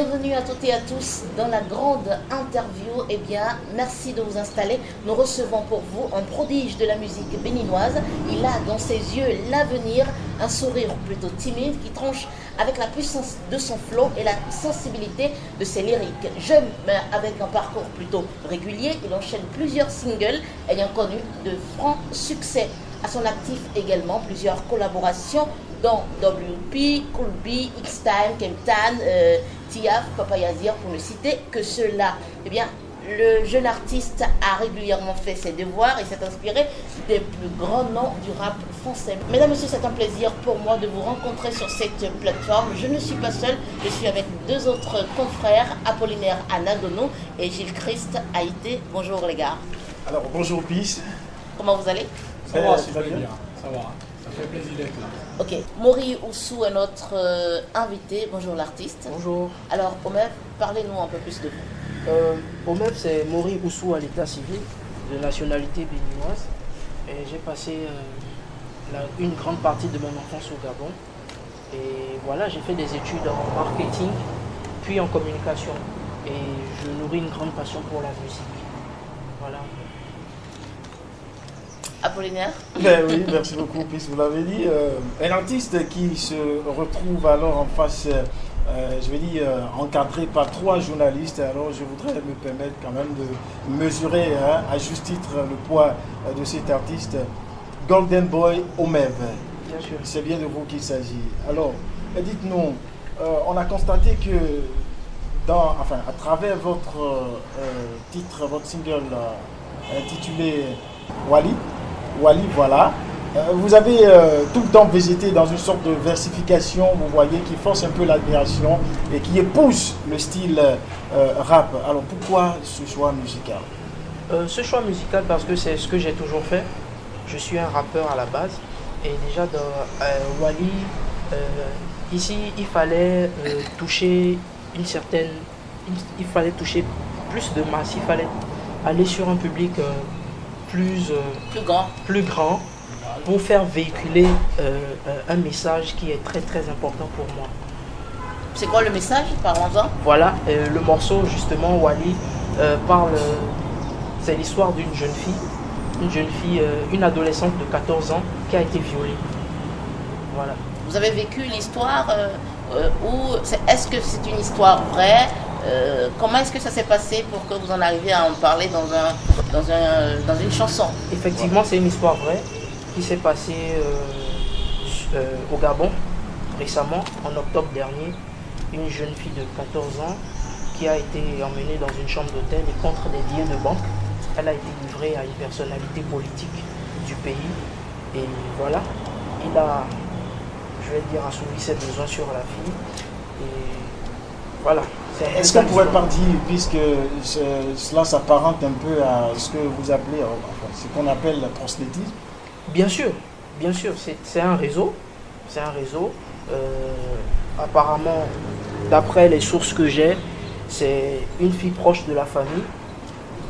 Bienvenue à toutes et à tous dans la grande interview. Eh bien, merci de vous installer. Nous recevons pour vous un prodige de la musique béninoise. Il a dans ses yeux l'avenir, un sourire plutôt timide qui tranche avec la puissance de son flow et la sensibilité de ses lyriques. Jeune, mais avec un parcours plutôt régulier, il enchaîne plusieurs singles ayant connu de francs succès. À son actif également plusieurs collaborations dont WP, Cool B, X-Time, Kemtan, Tiaf, Papayazir, pour ne citer que ceux-là. Eh bien, le jeune artiste a régulièrement fait ses devoirs et s'est inspiré des plus grands noms du rap français. Mesdames, Messieurs, c'est un plaisir pour moi de vous rencontrer sur cette plateforme. Je ne suis pas seule, je suis avec deux autres confrères, Apollinaire Anadono et Gilles Christ Haïté. Bonjour les gars. Alors, bonjour Peace. Comment vous allez? Ça va, super bien. Ça va. Ça fait plaisir d'être là. Ok, Mori Oussou est notre invité. Bonjour l'artiste. Bonjour. Alors, Omev, parlez-nous un peu plus de vous. Omev, c'est Mori Oussou à l'état civil, de nationalité béninoise. Et j'ai passé une grande partie de mon enfance au Gabon. Et voilà, j'ai fait des études en marketing, puis en communication. Et je nourris une grande passion pour la musique. Voilà. Apollinaire. Ben oui, merci beaucoup, Peace, vous l'avez dit. Un artiste qui se retrouve alors en face, je vais dire, encadré par trois journalistes. Alors je voudrais me permettre quand même de mesurer à juste titre le poids de cet artiste, Golden Boy Omev. Bien sûr. C'est bien de vous qu'il s'agit. Alors, dites-nous, on a constaté que à travers votre titre, votre single intitulé Wally, voilà. Vous avez tout le temps végété dans une sorte de versification, vous voyez, qui force un peu l'admiration et qui épouse le style rap. Alors pourquoi ce choix musical? Ce choix musical parce que c'est ce que j'ai toujours fait. Je suis un rappeur à la base. Et déjà dans Wally, ici il fallait toucher il fallait toucher plus de masse, il fallait aller sur un public plus grand pour faire véhiculer un message qui est très très important pour moi. C'est quoi le message? Parlons-en. Voilà, le morceau justement, Wally, parle, c'est l'histoire d'une jeune fille, une adolescente de 14 ans qui a été violée. Voilà. Vous avez vécu l'histoire est-ce que c'est une histoire vraie? Comment est-ce que ça s'est passé pour que vous en arriviez à en parler dans une chanson? Effectivement, c'est une histoire vraie qui s'est passée au Gabon récemment, en octobre dernier. Une jeune fille de 14 ans qui a été emmenée dans une chambre d'hôtel et contre des billets de banque, elle a été livrée à une personnalité politique du pays. Et voilà, il a, je vais dire, assouvi ses besoins sur la fille. Et voilà. Est-ce qu'on pourrait pas dire, puisque cela s'apparente un peu à ce que vous appelez, ce qu'on appelle la prosélytisme? Bien sûr, c'est un réseau. Apparemment, d'après les sources que j'ai, c'est une fille proche de la famille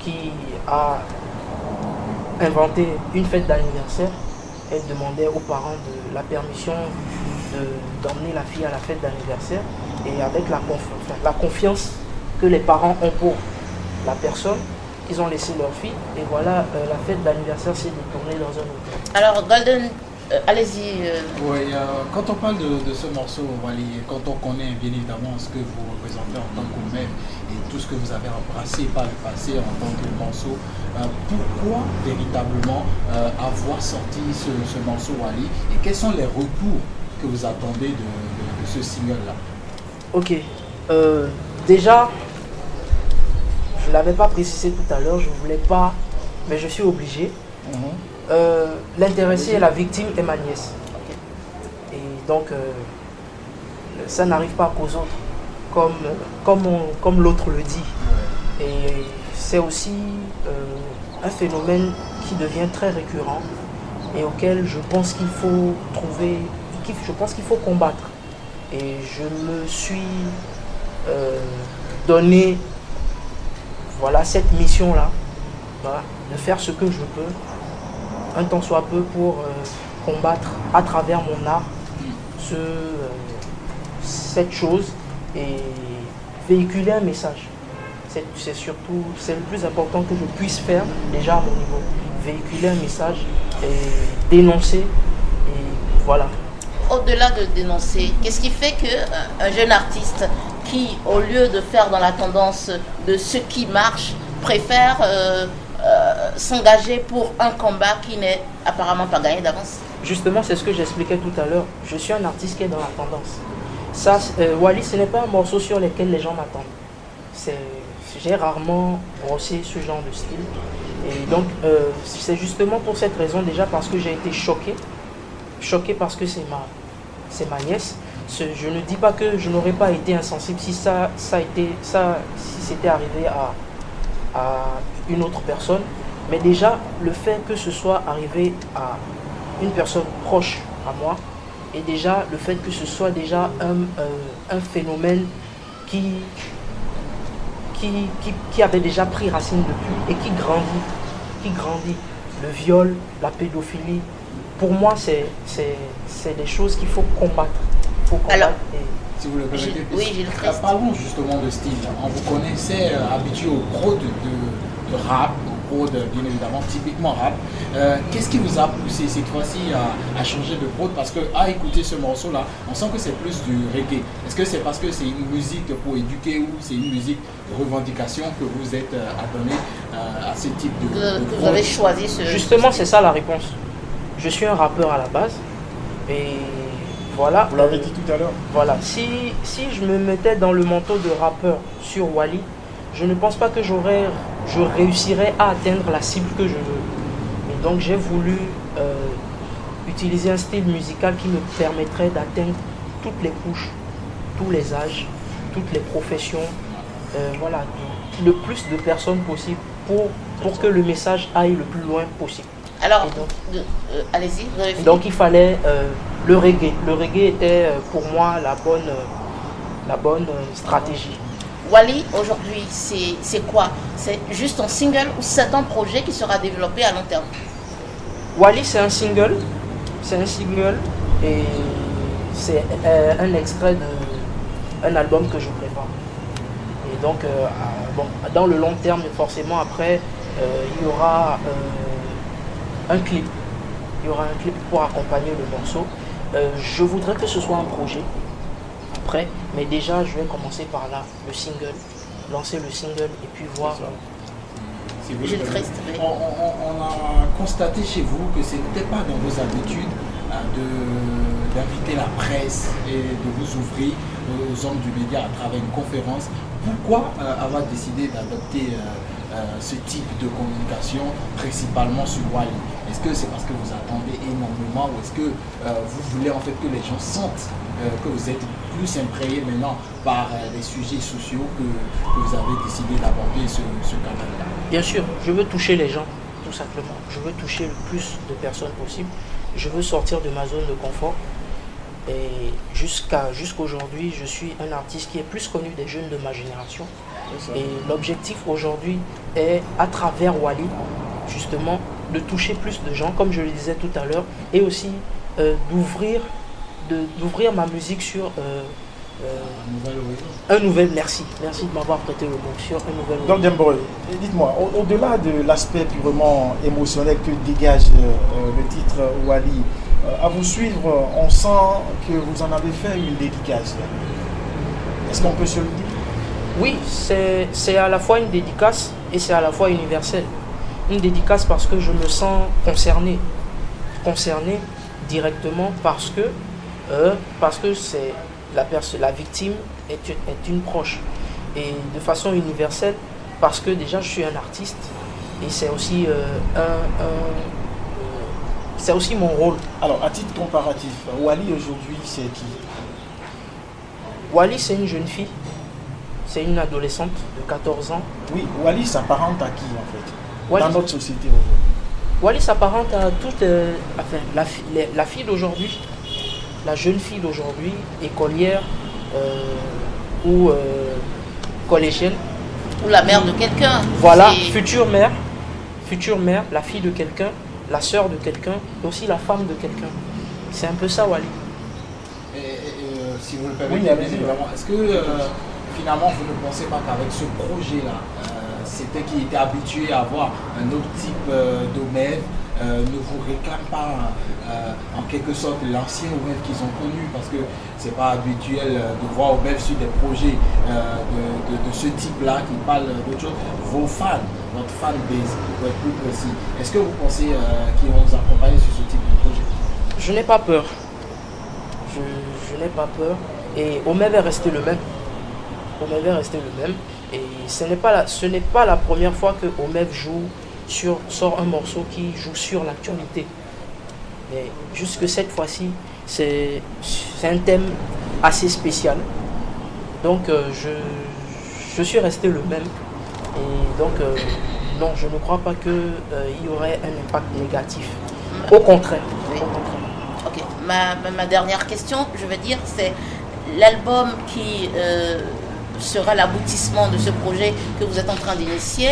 qui a inventé une fête d'anniversaire. Elle demandait aux parents la permission d'emmener la fille à la fête d'anniversaire, et avec la confiance que les parents ont pour la personne, ils ont laissé leur fille, et voilà, la fête d'anniversaire s'est détournée dans un hôtel. Alors Golden, allez-y. Oui, quand on parle de ce morceau, Wally, quand on connaît bien évidemment ce que vous représentez en tant qu'Omev et tout ce que vous avez embrassé par le passé en tant que morceau, pourquoi véritablement avoir sorti ce morceau, Wally, et quels sont les retours que vous attendez de ce single-là? Ok. Déjà, je ne l'avais pas précisé tout à l'heure, je ne voulais pas, mais je suis obligé. L'intéressé et la victime est ma nièce. Et donc, ça n'arrive pas qu'aux autres, comme l'autre le dit. Et c'est aussi un phénomène qui devient très récurrent et auquel je pense qu'il faut combattre. Et je me suis donné cette mission-là, de faire ce que je peux, un tant soit peu, pour combattre à travers mon art cette chose et véhiculer un message. C'est surtout, c'est le plus important que je puisse faire déjà à mon niveau. Véhiculer un message et dénoncer, et voilà. Au-delà de dénoncer, qu'est-ce qui fait qu'un jeune artiste qui, au lieu de faire dans la tendance de ce qui marche, préfère s'engager pour un combat qui n'est apparemment pas gagné d'avance? Justement, c'est ce que j'expliquais tout à l'heure. Je suis un artiste qui est dans la tendance. Ça, Wally, ce n'est pas un morceau sur lequel les gens m'attendent. J'ai rarement brossé ce genre de style. Et donc, c'est justement pour cette raison, déjà parce que j'ai été choqué parce que c'est ma nièce. Je ne dis pas que je n'aurais pas été insensible si si c'était arrivé à une autre personne. Mais déjà, le fait que ce soit arrivé à une personne proche à moi, et déjà le fait que ce soit déjà un phénomène qui avait déjà pris racine depuis et qui grandit. Le viol, la pédophilie, pour moi, c'est des choses qu'il faut combattre. Alors, si vous le permettez, Gilles Christ. Parlons justement de style. On vous connaissait habitué au prod de rap, au prod bien évidemment typiquement rap. Qu'est-ce qui vous a poussé cette fois-ci à changer de prod? Parce qu'à écouter ce morceau-là, on sent que c'est plus du reggae. Est-ce que c'est parce que c'est une musique pour éduquer ou c'est une musique de revendication que vous êtes adonné à ce type de que prod? vous avez choisi ce... Justement, c'est ça la réponse. Je suis un rappeur à la base et voilà. Vous l'avez dit tout à l'heure. Voilà. Si je me mettais dans le manteau de rappeur sur Wally, je ne pense pas que je réussirais à atteindre la cible que je veux. Et donc j'ai voulu utiliser un style musical qui me permettrait d'atteindre toutes les couches, tous les âges, toutes les professions, voilà, le plus de personnes possible pour que le message aille le plus loin possible. Alors, allez-y, vous avez fini. Donc il fallait le reggae. Le reggae était pour moi la bonne stratégie. Wally, aujourd'hui, c'est quoi? C'est juste un single ou c'est un projet qui sera développé à long terme? Wally, c'est un single. C'est un single et c'est un extrait d'un album que je prépare. Et donc, dans le long terme, forcément, après, il y aura un clip. Il y aura un clip pour accompagner le morceau. Je voudrais que ce soit un projet après, mais déjà je vais commencer par là, le single, lancer le single et puis voir. Si vous Gilles le Christ, oui. on a constaté chez vous que ce n'était pas dans vos habitudes d'inviter la presse et de vous ouvrir aux hommes du média à travers une conférence. Pourquoi avoir décidé d'adopter ce type de communication, principalement sur Wally? Est-ce que c'est parce que vous attendez énormément ou est-ce que vous voulez en fait que les gens sentent que vous êtes plus imprégné maintenant par les sujets sociaux que vous avez décidé d'aborder ce canal-là? Bien sûr, je veux toucher les gens, tout simplement. Je veux toucher le plus de personnes possible. Je veux sortir de ma zone de confort. Et jusqu'aujourd'hui, je suis un artiste qui est plus connu des jeunes de ma génération. Et l'objectif aujourd'hui est, à travers Wally, justement, de toucher plus de gens, comme je le disais tout à l'heure, et aussi d'ouvrir ma musique sur un nouvel... Merci de m'avoir prêté le mot, sur un nouvel... Donc Demboy, dites-moi, au-delà de l'aspect purement émotionnel que dégage le titre Wally, à vous suivre, on sent que vous en avez fait une dédicace. Est-ce qu'on peut se le dire? Oui, c'est à la fois une dédicace et c'est à la fois universel. Une dédicace parce que je me sens concerné directement parce que c'est la victime est une proche. Et de façon universelle parce que déjà je suis un artiste et c'est aussi c'est aussi mon rôle. Alors, à titre comparatif, Wally aujourd'hui, c'est qui? Wally, c'est une jeune fille. C'est une adolescente de 14 ans. Oui, Wally s'apparente à qui en fait Wally, dans notre société aujourd'hui? Wally s'apparente à toute la fille d'aujourd'hui, la jeune fille d'aujourd'hui, écolière ou collégienne. Ou la mère de quelqu'un. Voilà, future mère, la fille de quelqu'un, la sœur de quelqu'un, et aussi la femme de quelqu'un. C'est un peu ça, Wally. Si vous le permettez, bien évidemment, est-ce que finalement, vous ne pensez pas qu'avec ce projet-là, c'était qui était habitué à avoir un autre type d'Omève, ne vous réclame pas en quelque sorte l'ancien Omève qu'ils ont connu, parce que c'est pas habituel de voir Omève sur des projets de ce type-là qui parlent d'autre chose. Vos fans, votre fanbase, pour être plus précis, est-ce que vous pensez qu'ils vont vous accompagner sur ce type de projet? Je n'ai pas peur. Je n'ai pas peur. Et Omève est resté le même. Omève est resté le même. Et ce n'est pas la première fois que Omève sort un morceau qui joue sur l'actualité. Mais jusque cette fois-ci, c'est un thème assez spécial. Donc je suis resté le même. Et donc non, je ne crois pas qu'il y aurait un impact négatif. Au contraire. Oui. Ok, ma dernière question, je veux dire, c'est l'album qui sera l'aboutissement de ce projet que vous êtes en train d'initier,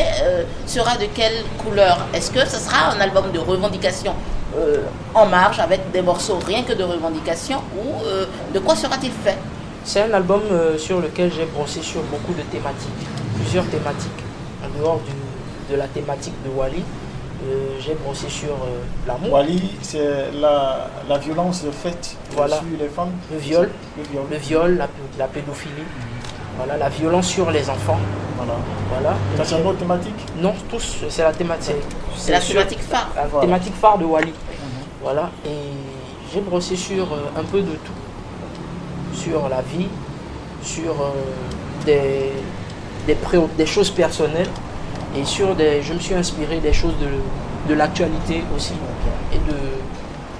sera de quelle couleur? Est-ce que ce sera un album de revendication en marge avec des morceaux rien que de revendication, ou de quoi sera-t-il fait? C'est un album sur lequel j'ai brossé sur beaucoup de thématiques, plusieurs thématiques, en dehors de la thématique de Wally. J'ai brossé sur l'amour. Wally, c'est la violence faite sur les femmes. Le viol, la pédophilie. Voilà, la violence sur les enfants. Voilà. Ça, c'est une autre thématique? Non, tous, c'est la thématique. C'est la thématique phare. La thématique phare de Wally. Voilà, et j'ai brossé sur un peu de tout. Sur la vie, sur des choses personnelles. Et je me suis inspiré des choses de l'actualité aussi. Et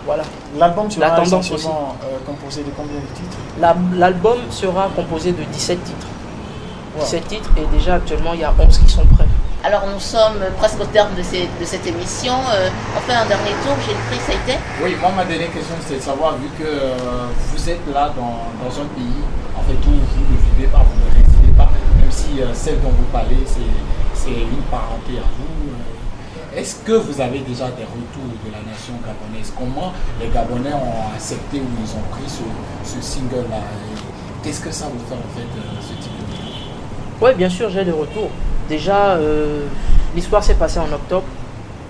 voilà. L'album sera essentiellement composé de combien de titres? L'album sera composé de 17 titres. Wow. 17 titres, et déjà actuellement il y a 11 qui sont prêts. Alors nous sommes presque au terme de cette émission. On fait un dernier tour. Gilles Free, ça a été? Oui, moi ma dernière question c'était de savoir, vu que vous êtes là dans un pays, en fait où vous ne vivez pas, vous ne résidez pas, même si celle dont vous parlez c'est une parenté à vous. Est-ce que vous avez déjà des retours de la nation gabonaise? Comment les Gabonais ont accepté ou ils ont pris ce single-là? Qu'est-ce que ça vous fait en fait, ce type de truc? Oui, bien sûr, j'ai des retours. Déjà, l'histoire s'est passée en octobre.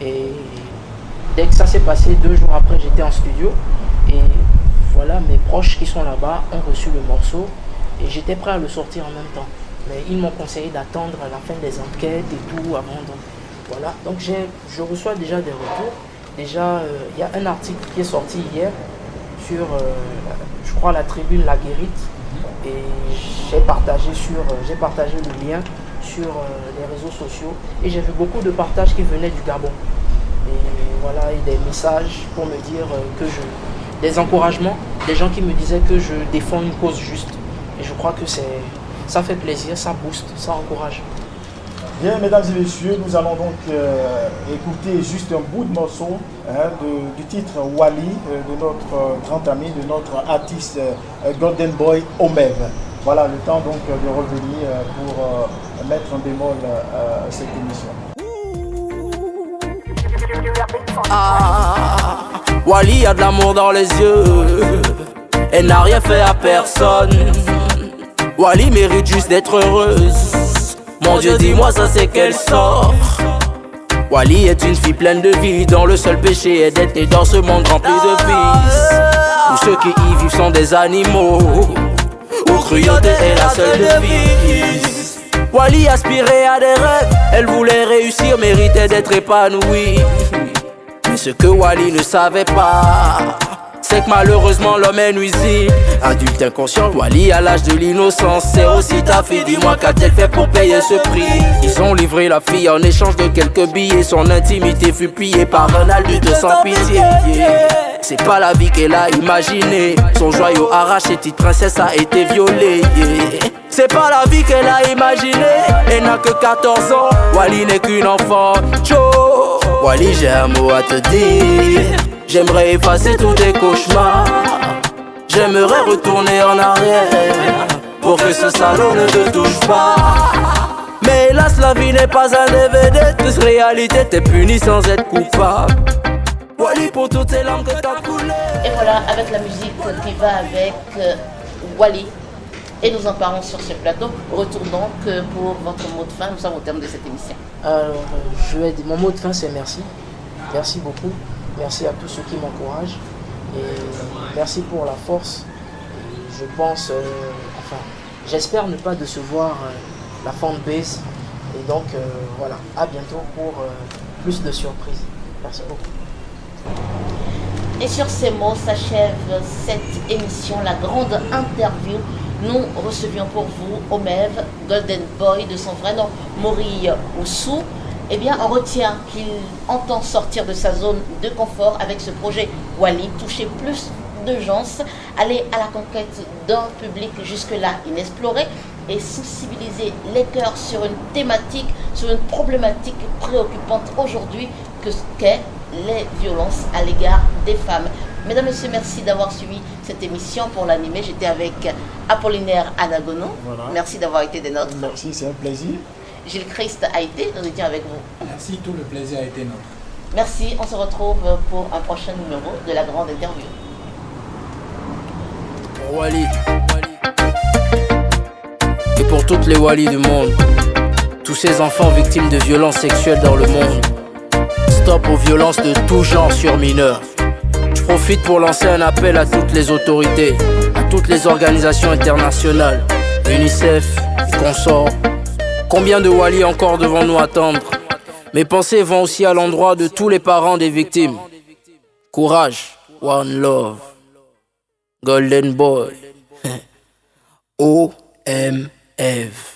Et dès que ça s'est passé, 2 jours après, j'étais en studio. Et voilà, mes proches qui sont là-bas ont reçu le morceau. Et j'étais prêt à le sortir en même temps. Mais ils m'ont conseillé d'attendre à la fin des enquêtes et tout avant. Voilà, donc je reçois déjà des retours. Déjà, il y a un article qui est sorti hier sur, je crois, la tribune La Guérite. Et j'ai partagé le lien sur les réseaux sociaux. Et j'ai vu beaucoup de partages qui venaient du Gabon. Et voilà, et des messages pour me dire des encouragements, des gens qui me disaient que je défends une cause juste. Et je crois que ça fait plaisir, ça booste, ça encourage. Bien, mesdames et messieurs, nous allons donc écouter juste un bout de morceau du titre Wally, de notre grand ami, de notre artiste Golden Boy Omève. Voilà, le temps donc de revenir pour mettre en bémol cette émission. Wally a de l'amour dans les yeux, elle n'a rien fait à personne. Wally mérite juste d'être heureuse. Mon Dieu, dis-moi ça c'est quel sort. Wally est une fille pleine de vie, dont le seul péché est d'être née dans ce monde rempli de vices, où ceux qui y vivent sont des animaux, où cruauté est la seule devise. Wally aspirait à des rêves, elle voulait réussir, méritait d'être épanouie. Mais ce que Wally ne savait pas, c'est que malheureusement l'homme est nuisible. Adulte inconscient, Wally à l'âge de l'innocence. C'est aussi ta fille, dis-moi qu'a-t-elle fait pour payer ce prix? Ils ont livré la fille en échange de quelques billets. Son intimité fut pillée par un adulte sans pitié. C'est pas la vie qu'elle a imaginée. Son joyau arraché, petite princesse a été violée. C'est pas la vie qu'elle a imaginée. Elle n'a que 14 ans, Wally n'est qu'une enfant. Joe, Wally, j'ai un mot à te dire. J'aimerais effacer tous tes cauchemars. J'aimerais retourner en arrière pour que ce salaud ne te touche pas. Mais hélas, la vie n'est pas un DVD. Toute réalité, t'es puni sans être coupable. Wally, pour toutes ces larmes que t'as coulées. Et voilà, avec la musique qui va avec Wally, et nous en parlons sur ce plateau. Retour donc pour votre mot de fin, nous sommes au terme de cette émission. Alors, mon mot de fin, c'est merci. Merci beaucoup. Merci à tous ceux qui m'encouragent. Et merci pour la force. Et je pense, j'espère ne pas décevoir la fanbase. Et donc, voilà, à bientôt pour plus de surprises. Merci beaucoup. Et sur ces mots s'achève cette émission, la grande interview. Nous recevions pour vous Omev, Golden Boy, de son vrai nom, Mori Oussou. Eh bien, on retient qu'il entend sortir de sa zone de confort avec ce projet Wally, toucher plus de gens, aller à la conquête d'un public jusque-là inexploré et sensibiliser les cœurs sur une thématique, sur une problématique préoccupante aujourd'hui que qu'est les violences à l'égard des femmes. Mesdames, Messieurs, merci d'avoir suivi cette émission. Pour l'animer, j'étais avec Apollinaire Anagono. Voilà. Merci d'avoir été des nôtres. Merci, c'est un plaisir. Gilles Christ a été, nous étions avec vous. Merci, tout le plaisir a été nôtre. Merci, on se retrouve pour un prochain numéro de la grande interview. Pour Wally et pour toutes les Wally du monde, tous ces enfants victimes de violences sexuelles dans le monde. Stop aux violences de tout genre sur mineurs. Je profite pour lancer un appel à toutes les autorités, à toutes les organisations internationales, UNICEF, consorts. Combien de Wally encore devant nous attendre? Mes pensées vont aussi à l'endroit de tous les parents des victimes. Courage, one love, Golden Boy, OMF.